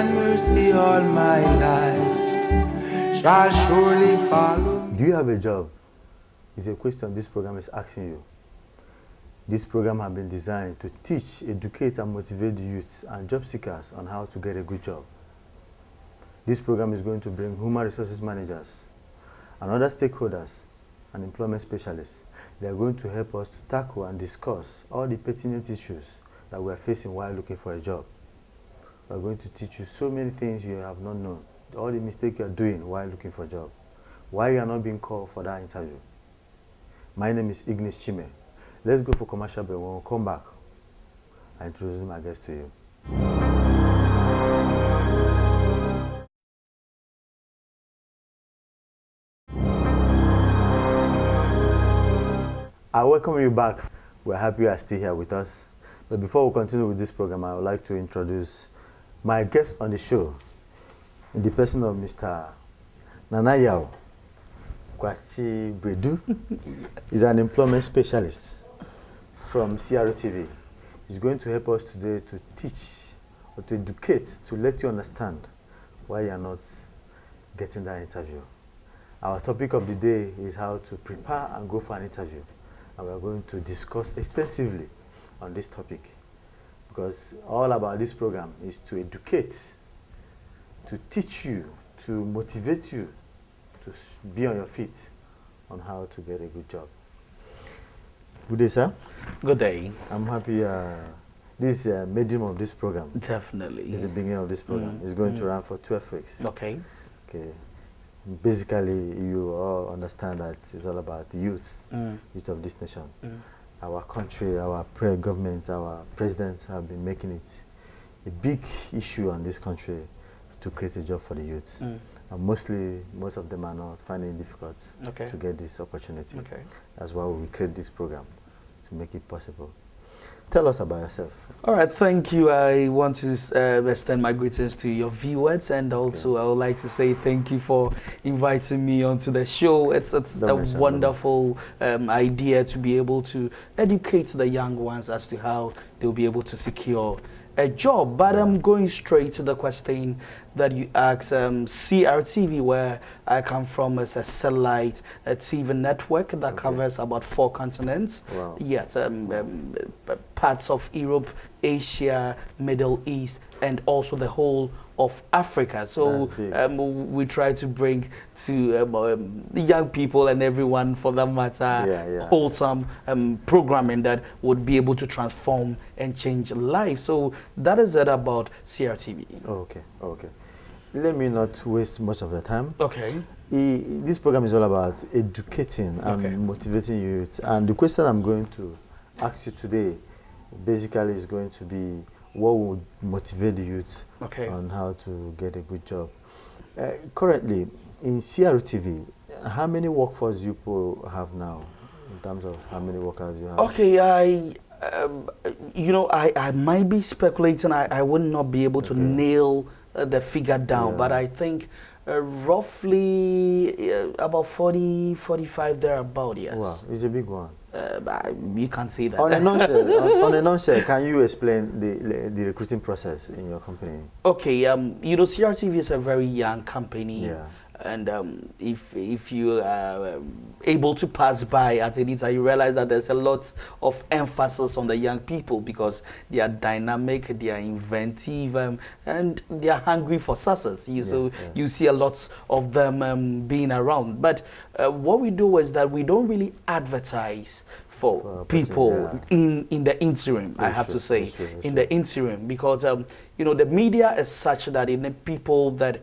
and mercy all my life shall surely follow me. Do you have a job? Is a question this program is asking you. This program has been designed to teach, educate, and motivate the youth and job seekers on how to get a good job. This program is going to bring human resources managers and other stakeholders and employment specialists. They are going to help us to tackle and discuss all the pertinent issues that we are facing while looking for a job. We are going to teach you so many things you have not known, all the mistakes you are doing while looking for a job, why you are not being called for that interview. My name is Ignis Chime. Let's go for commercial break. When we come back, I introduce my guest to you. I welcome you back. We're happy you are still here with us. But before we continue with this program, I would like to introduce my guest on the show, in the person of Mr. Nana Yao Kwachi Bredu. He's an employment specialist from CRTV. He's going to help us today to teach or to educate, to let you understand why you're not getting that interview. Our topic of the day is how to prepare and go for an interview. And we're going to discuss extensively on this topic, because all about this program is to educate, to teach you, to motivate you to be on your feet on how to get a good job. Good day, sir. Good day. I'm happy this is medium of this program. Definitely. It's the beginning of this program. It's going to run for 12 weeks. Okay. Okay. Basically, you all understand that it's all about the youth, youth of this nation. Our country, our government, our presidents have been making it a big issue on this country to create a job for the youth. And most of them are not finding it difficult to get this opportunity. Okay. That's why we create this program, to make it possible. Tell us about yourself. All right, thank you. I want to extend my greetings to your viewers, and also I would like to say thank you for inviting me onto the show. It's a wonderful idea to be able to educate the young ones as to how they'll be able to secure a job. But I'm going straight to the question that you asked. CRTV, where I come from, is a satellite TV network that covers about 4 continents. Wow. Yes, parts of Europe, Asia, Middle East, and also the whole of Africa. So we try to bring to the young people and everyone, for that matter, wholesome programming that would be able to transform and change lives. So that is it about CRTV. Okay, okay. Let me not waste much of your time. Okay. This program is all about educating and motivating youth. And the question I'm going to ask you today basically is going to be, what would motivate the youth on how to get a good job? Currently, in CRTV, how many workforce you people have now, in terms of how many workers you have? Okay, I might be speculating. I would not be able to nail the figure down, but I think roughly about 40, 45 thereabout, yes. Wow, it's a big one. You can't say that. On a nutshell, can you explain the recruiting process in your company? Okay, CRTV is a very young company. Yeah. And if you are able to pass by at any time, you realize that there's a lot of emphasis on the young people, because they are dynamic, they are inventive, and they are hungry for success. You see a lot of them being around. But what we do is that we don't really advertise for people in the interim, I have to say, in the interim, because the media is such that in the people that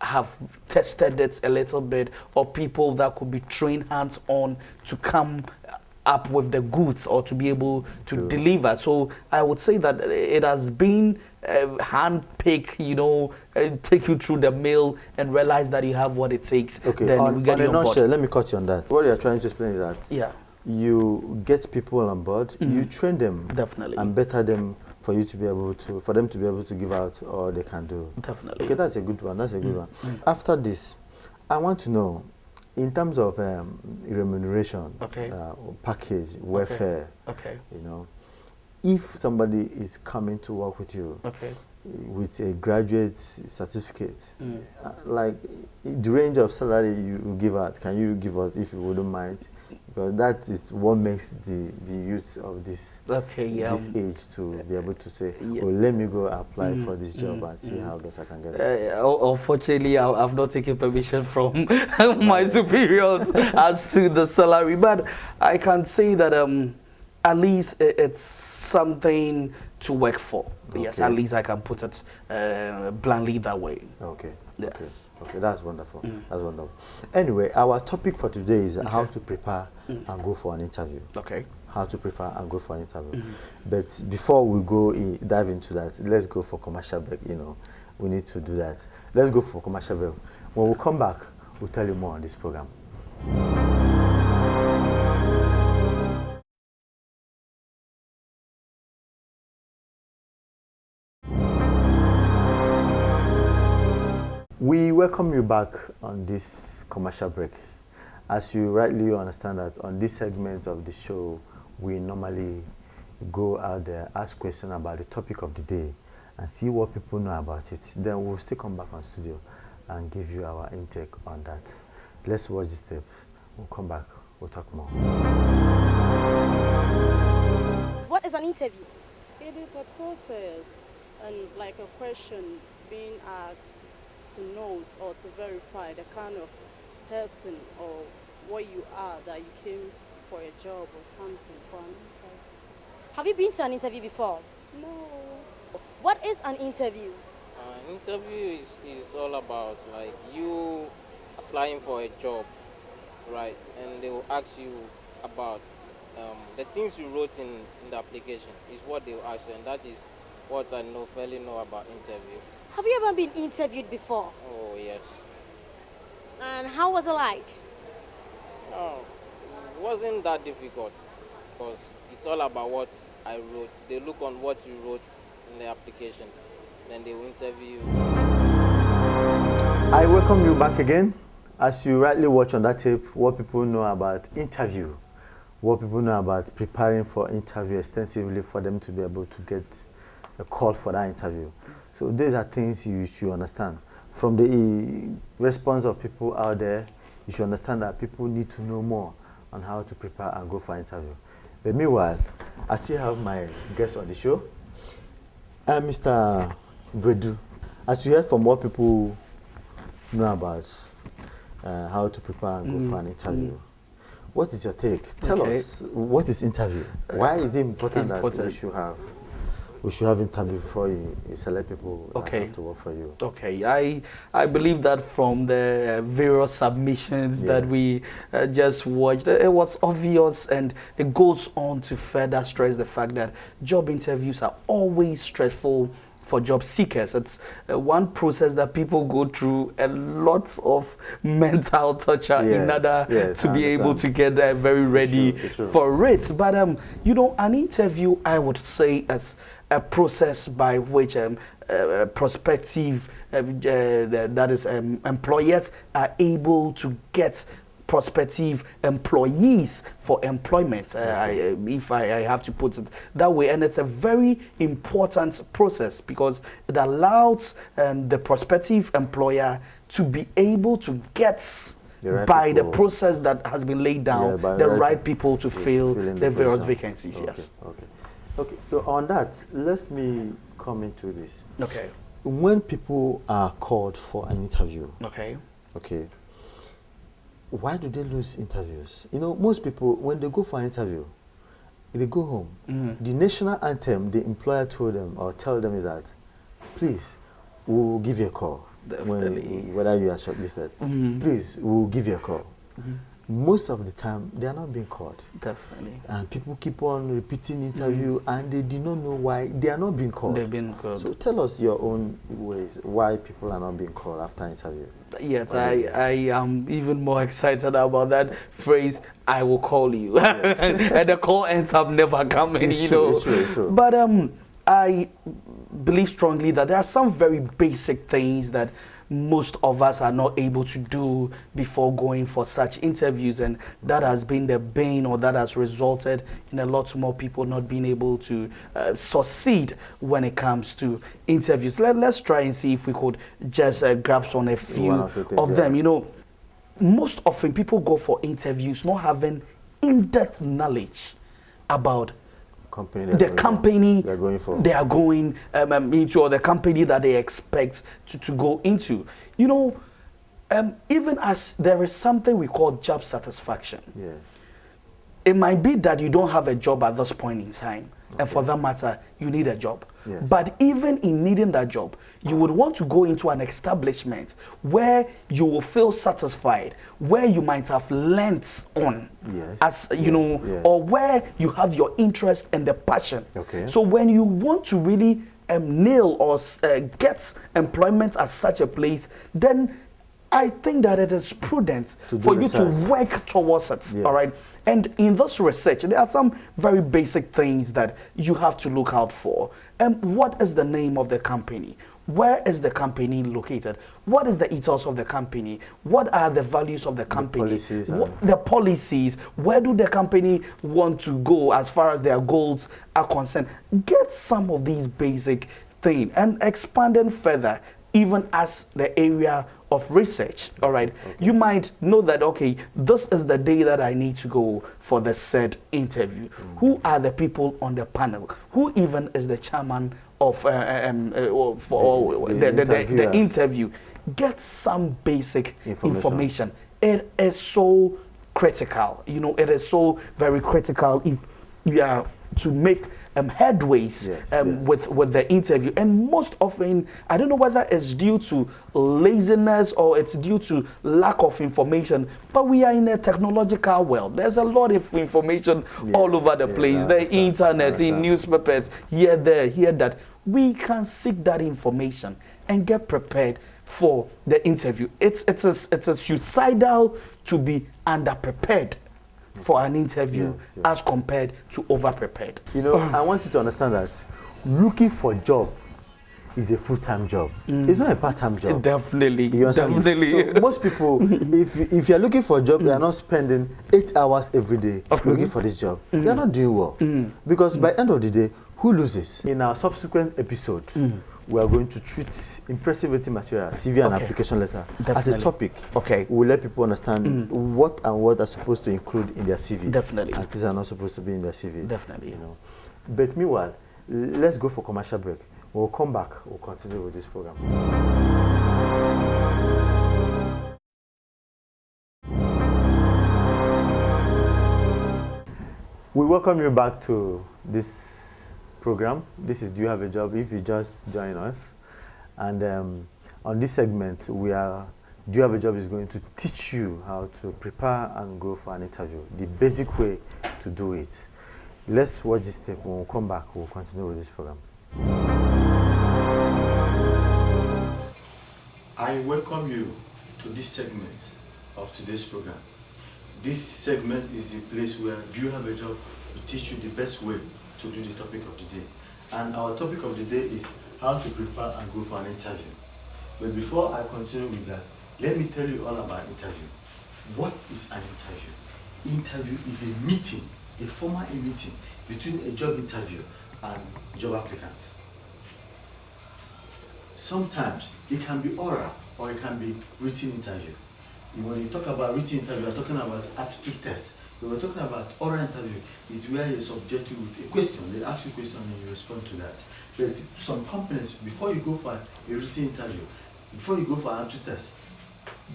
have tested it a little bit, or people that could be trained hands-on to come up with the goods or to be able to deliver. So I would say that it has been hand-picked, take you through the mill and realize that you have what it takes. Okay, then we get you on board. Let me cut you on that. What you're trying to explain is that you get people on board, you train them, definitely, and better them for them to be able to give out all they can do. Definitely. Okay, that's a good one. That's a good one. After this, I want to know, in terms of remuneration, package, welfare, if somebody is coming to work with you, with a graduate certificate, like the range of salary you give out, can you give us if you wouldn't mind? Because that is what makes the youth of this this age to be able to say, oh, let me go apply for this job and see how best I can get it. Unfortunately, I've not taken permission from my superiors as to the salary, but I can say that at least it's something to work for. Okay. Yes, at least I can put it bluntly that way. Okay. Yeah. Okay, that's wonderful. That's wonderful. Anyway, our topic for today is how to prepare and go for an interview. Okay. How to prepare and go for an interview. But before we go dive into that, let's go for commercial break. You know, we need to do that. Let's go for commercial break. When we come back, we'll tell you more on this program. We welcome you back on this commercial break. As you rightly understand that on this segment of the show, we normally go out there, ask questions about the topic of the day and see what people know about it. Then we'll still come back on studio and give you our intake on that. Let's watch this tape. We'll come back, we'll talk more. What is an interview? It is a process and like a question being asked to note or to verify the kind of person or what you are that you came for a job or something for an interview. Have you been to an interview before? No. What is an interview? An interview is all about like you applying for a job, right? And they will ask you about the things you wrote in the application is what they will ask you, and that is what I fairly know about interview. Have you ever been interviewed before? Oh, yes. And how was it like? No, it wasn't that difficult because it's all about what I wrote. They look on what you wrote in the application, then they will interview you. I welcome you back again. As you rightly watch on that tape, what people know about interview, what people know about preparing for interview extensively for them to be able to get a call for that interview. So these are things you should understand. From the response of people out there, you should understand that people need to know more on how to prepare and go for an interview. But meanwhile, I still have my guest on the show, Mr. Vedu. As you heard from what people know about how to prepare and go for an interview, what is your take? Tell us, what is interview? Why is it important that we should have interview before you select people that have to work for you? Okay, I believe that from the various submissions that we just watched, it was obvious, and it goes on to further stress the fact that job interviews are always stressful for job seekers. It's one process that people go through a lot of mental torture in order to be able to get very ready for it. But you know, an interview, I would say, as a process by which prospective that is employers are able to get prospective employees for employment, if I have to put it that way. And it's a very important process because it allows the prospective employer to be able to get by the process that has been laid down, the right people to fill the various vacancies. Okay, so on that, let me come into this. Okay. When people are called for an interview, why do they lose interviews? You know, most people, when they go for an interview, they go home. The national anthem the employer told them or tell them is that, please, we'll give you a call. Whether you are shortlisted. Please, we'll give you a call. Most of the time, they are not being called. Definitely. And people keep on repeating interview and they do not know why they are not being called. They've been called. So tell us your own ways why people are not being called after interview. Yes, I am even more excited about that phrase, I will call you. Yes. And the call ends up never coming, It's true. But I believe strongly that there are some very basic things that most of us are not able to do before going for such interviews, and that has been the bane, or that has resulted in a lot more people not being able to succeed when it comes to interviews. Let's try and see if we could just grasp on a few of them. You know, most often people go for interviews not having in-depth knowledge about the company they are going into, or the company that they expect to go into. You know, even as there is something we call job satisfaction. Yes. It might be that you don't have a job at this point in time, and for that matter, you need a job. Yes. But even in needing that job, you would want to go into an establishment where you will feel satisfied, where you might have learnt on, yes. as you know, yes. or where you have your interest and the passion. Okay. So when you want to really nail or get employment at such a place, then I think that it is prudent for you to work towards it. Yes. All right. And in this research, there are some very basic things that you have to look out for. What is the name of the company? Where is the company located? What is the ethos of the company? What are the values of the company? The policies. Where do the company want to go as far as their goals are concerned? Get some of these basic things and expanding further, even as the area of research. All right. Okay. You might know that, okay, this is the day that I need to go for the said interview. Who are the people on the panel? Who even is the chairman of the interview? Get some basic information. It is so critical. You know, it is so very critical if you are to make headways with the interview. And most often, I don't know whether it's due to laziness or it's due to lack of information, but we are in a technological world. There's a lot of information all over the place. The internet, in newspapers, here, there, here, that. We can seek that information and get prepared for the interview. It's a suicidal to be underprepared for an interview as compared to over-prepared. You know, I want you to understand that looking for a job is a full-time job. It's not a part-time job. Definitely. Definitely. So most people, if you're looking for a job, you're not spending 8 hours every day looking for this job. You're not doing well. Because by the end of the day, who loses? In our subsequent episode, we are going to treat impressive written material, CV and application letter, as a topic. Okay. We'll let people understand what are supposed to include in their CV. Definitely. And things are not supposed to be in their CV. Definitely. You know. But meanwhile, let's go for commercial break. We'll come back. We'll continue with this program. We welcome you back to this program. This is Do You Have a Job? If you just join us. And on this segment, Do You Have a Job is going to teach you how to prepare and go for an interview, the basic way to do it. Let's watch this tape. When we come back, we'll continue with this program. I welcome you to this segment of today's program. This segment is the place where Do You Have a Job? We teach you the best way to do the topic of the day. And our topic of the day is how to prepare and go for an interview. But before I continue with that, let me tell you all about interview. What is an interview? Interview is a meeting, a formal meeting between a job interview and job applicant. Sometimes it can be oral or it can be written interview. When you talk about written interview, you're talking about aptitude test. When we're talking about oral interview, it's where you're subjected with a question. They ask you a question and you respond to that. But some companies, before you go for a written interview, before you go for an aptitude test,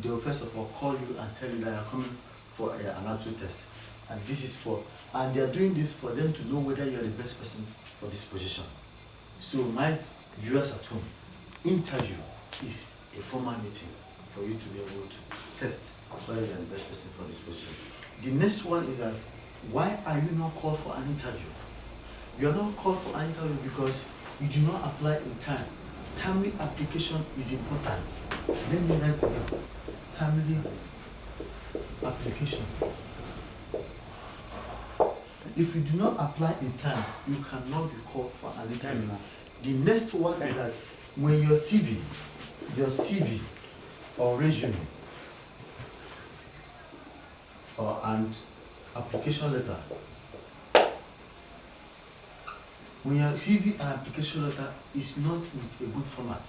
they will first of all call you and tell you that you're coming for an aptitude test. And this is and they're doing this for them to know whether you're the best person for this position. So my viewers at home, interview is a formal meeting for you to be able to test whether you're the best person for this position. The next one is that, why are you not called for an interview? You are not called for an interview because you do not apply in time. Timely application is important. Let me write it down. Timely application. If you do not apply in time, you cannot be called for an interview. The next one is that when your CV or resume and application letter. When your CV and application letter is not with a good format,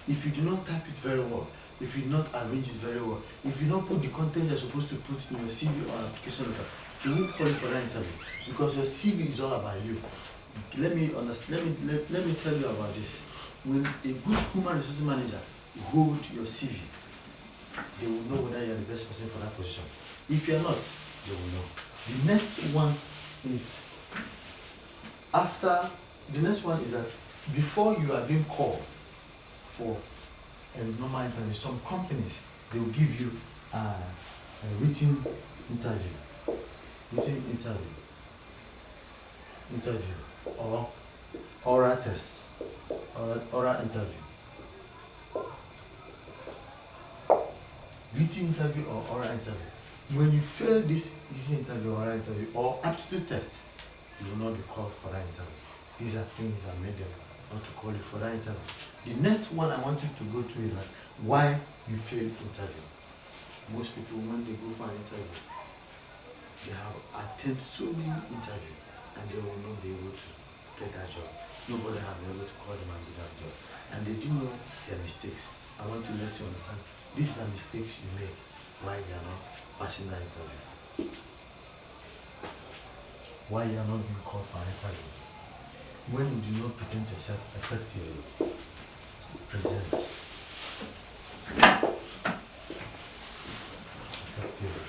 if you do not type it very well, if you do not arrange it very well, if you don't put the content you're supposed to put in your CV or application letter, they won't call you for that interview because your CV is all about you. Let me tell you about this. When a good human resource manager hold your CV, they will know whether you're the best person for that position. If you're not, they will know. The next one is that before you are being called for a normal interview, some companies, they will give you a written interview or oral test, oral interview. Written interview or oral interview. When you fail this interview or oral interview or aptitude test, you will not be called for that interview. These are things that made them not to call you for that interview. The next one I want you to go to is like why you failed interview. Most people, when they go for an interview, they have attended so many interviews and they will not be able to get that job. Nobody has been able to call them and do that job. And they do know their mistakes. I want to let you understand these are mistakes you make why you are not passing that interview. Why you are not being called for an interview. When you do not present yourself effectively, present effectively.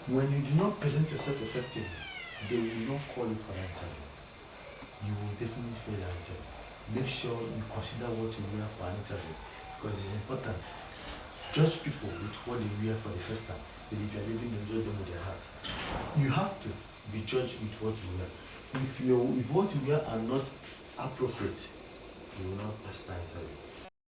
When you do not present yourself effectively, they will not call you for an interview. You will definitely fail an interview. Make sure you consider what you wear for an interview because it's important. Judge people with what they wear for the first time. But if you are living, you judge them with their heart. You have to be judged with what you wear. If what you wear are not appropriate, you will not pass the interview.